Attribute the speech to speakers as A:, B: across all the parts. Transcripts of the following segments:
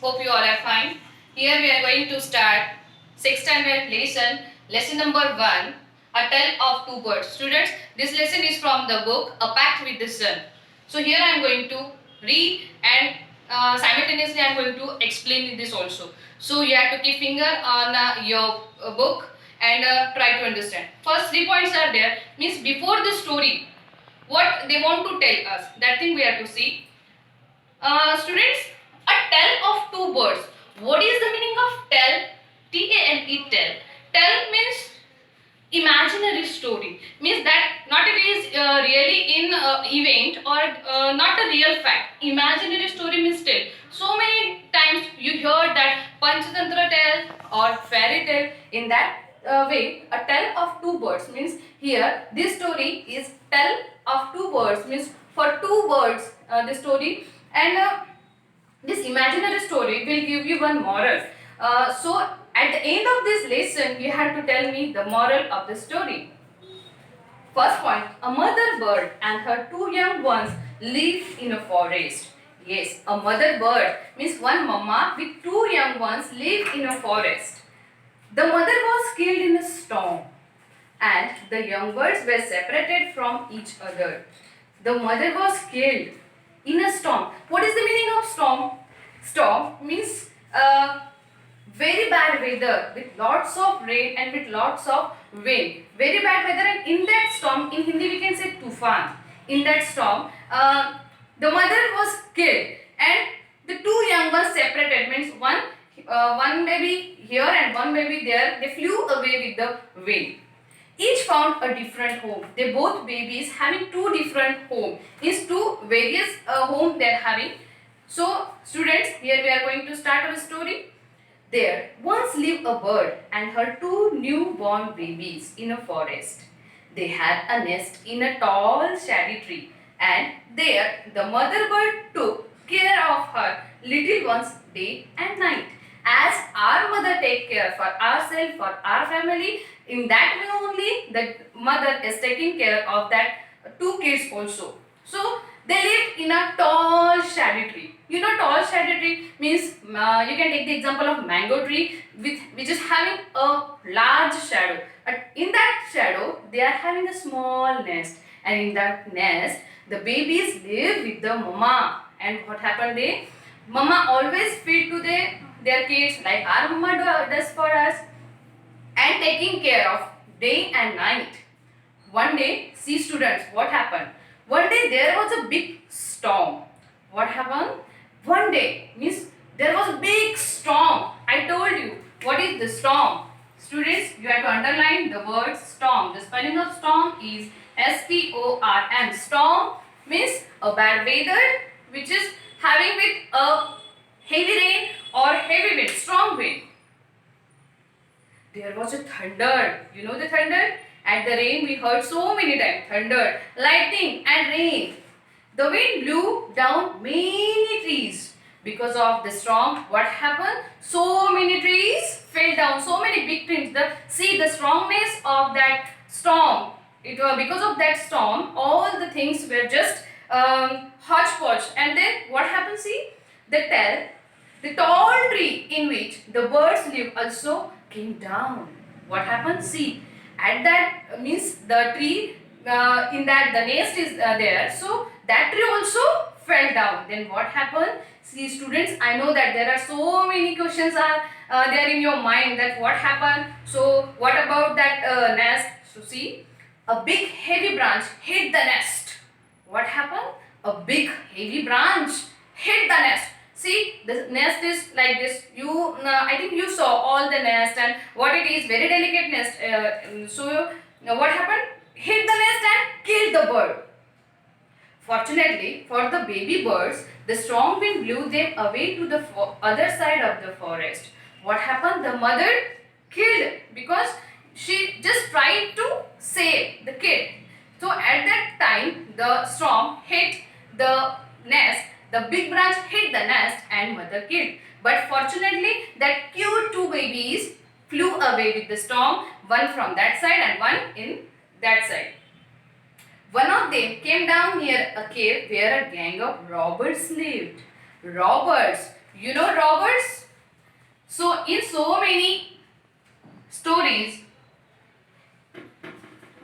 A: Hope you all are fine. Here we are going to start 6th standard lesson number 1, A Tale of Two Birds. Students, this lesson is from the book A Pact with the Sun. So here I am going to read and simultaneously I am going to explain this also. So you have to keep finger on your book and try to understand. First 3 points are there, means before the story, what they want to tell us, that thing we have to see. Students, a tale of two birds. What is the meaning of tale? T-A-L-E, tale. Tale means imaginary story. Means that not it is really in event or not a real fact. Imaginary story means tale. So many times you hear that Panchatantra tale or fairy tale. In that way, a tale of two birds means here this story is tale of two birds means for two birds the story. And this imaginary story will give you one moral. So at the end of this lesson, you have to tell me the moral of the story. First point, a mother bird and her two young ones live in a forest. Yes, a mother bird means one mama with two young ones live in a forest. The mother was killed in a storm and the young birds were separated from each other. The mother was killed in a storm. What is the meaning of storm? Storm means very bad weather with lots of rain and with lots of wind. Very bad weather, and in that storm, in Hindi we can say tufan. In that storm, the mother was killed and the two young ones separated. Means one baby here and one baby there. They flew away with the wind. Each found a different home. They both babies having two different home. Is two various home they are having. So students, here we are going to start our story. There once lived a bird and her two newborn babies in a forest. They had a nest in a tall shady tree, and there the mother bird took care of her little ones day and night. As our mother take care for ourselves, for our family, in that way only the mother is taking care of that two kids also. So they lived in a tall shady tree. You know, tall shady tree means you can take the example of mango tree which is having a large shadow. In that shadow they are having a small nest, and in that nest the babies live with the mama. And what happened, they mama always feed to their kids like our mama does for us, and taking care of day and night. One day, see students, what happened? One day there was a big storm. What happened? One day means there was a big storm. I told you what is the storm. Students, you have to underline the word storm. The spelling of storm is S-T-O-R-M. Storm means a bad weather which is having with a heavy rain or heavy wind, strong wind. There was a thunder. You know the thunder? At the rain we heard so many times. Thunder, lightning and rain. The wind blew down many trees. Because of the storm, what happened? So many trees fell down. So many big trees. See the strongness of that storm. It was because of that storm, all the things were just hodgepodge. And then what happened? See, the tall tree in which the birds live also came down. What happened? See, at that means the tree in that the nest is there. So that tree also fell down. Then what happened? See students, I know that there are so many questions are there in your mind that what happened. So what about that nest? So see, a big heavy branch hit the nest. What happened? A big heavy branch hit the nest. See, the nest is like this. I think you saw all the nest and what it is, very delicate nest. So what happened? Hit the nest and killed the bird. Fortunately for the baby birds, the strong wind blew them away to the other side of the forest. What happened? The mother killed because she just tried to save the kid. So at that time, the storm hit the nest. The big branch hit the nest and mother killed. But fortunately, that cute two babies flew away with the storm, one from that side and one in that side. One of them came down near a cave where a gang of robbers lived. Robbers. You know robbers? in so many stories,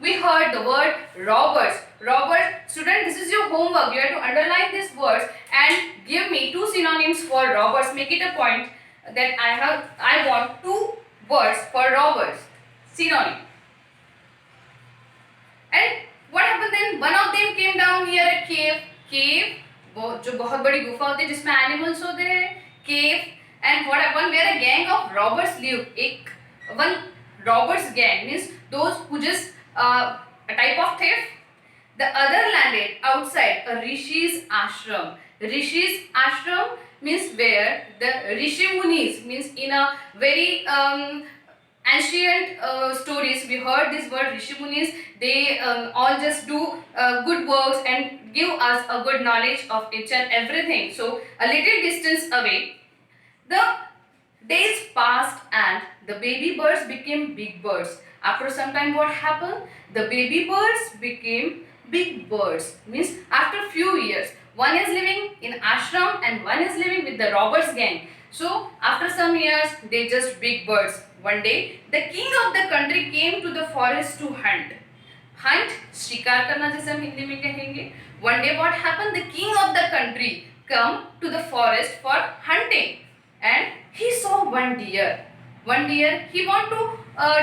A: we heard the word robbers. Robbers. Student, this is your homework. You have to underline these words and give me two synonyms for robbers. Make it a point that I want two words for robbers. Synonym. And what happened then? One of them came down near a cave. Cave, जो बहुत बड़ी गुफा होती है जिसमें animals होते हैं. Cave. And what happened? Where a gang of robbers live. One robbers gang means those who just a type of thief. The other landed outside a Rishi's ashram. Rishi's ashram means where the Rishi Munis means in a very ancient stories we heard this word Rishi Munis. They all just do good works and give us a good knowledge of each and everything. So a little distance away, the days passed and the baby birds became big birds. After some time, what happened? The baby birds became big birds. Means after few years, one is living in ashram and one is living with the robbers gang. So after some years, they just big birds. One day, the king of the country came to the forest to hunt. Hunt, शिकार करना जैसे हम हिंदी में कहेंगे. One day, what happened? The king of the country come to the forest for hunting, and he saw one deer. One deer. He want to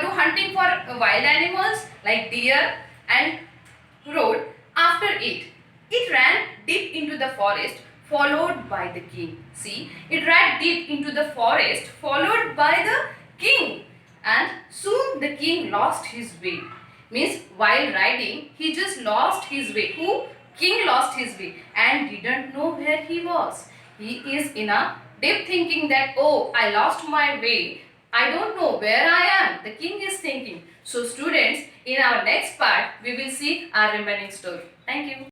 A: do hunting for wild animals like deer and rode after it. It ran deep into the forest, followed by the king. See, it ran deep into the forest, followed by the king. And soon the king lost his way. Means while riding, he just lost his way. Who? King lost his way and didn't know where he was. He is in a deep thinking that, oh, I lost my way. I don't know where I am. The king is thinking. So students, in our next part, we will see our remaining story. Thank you.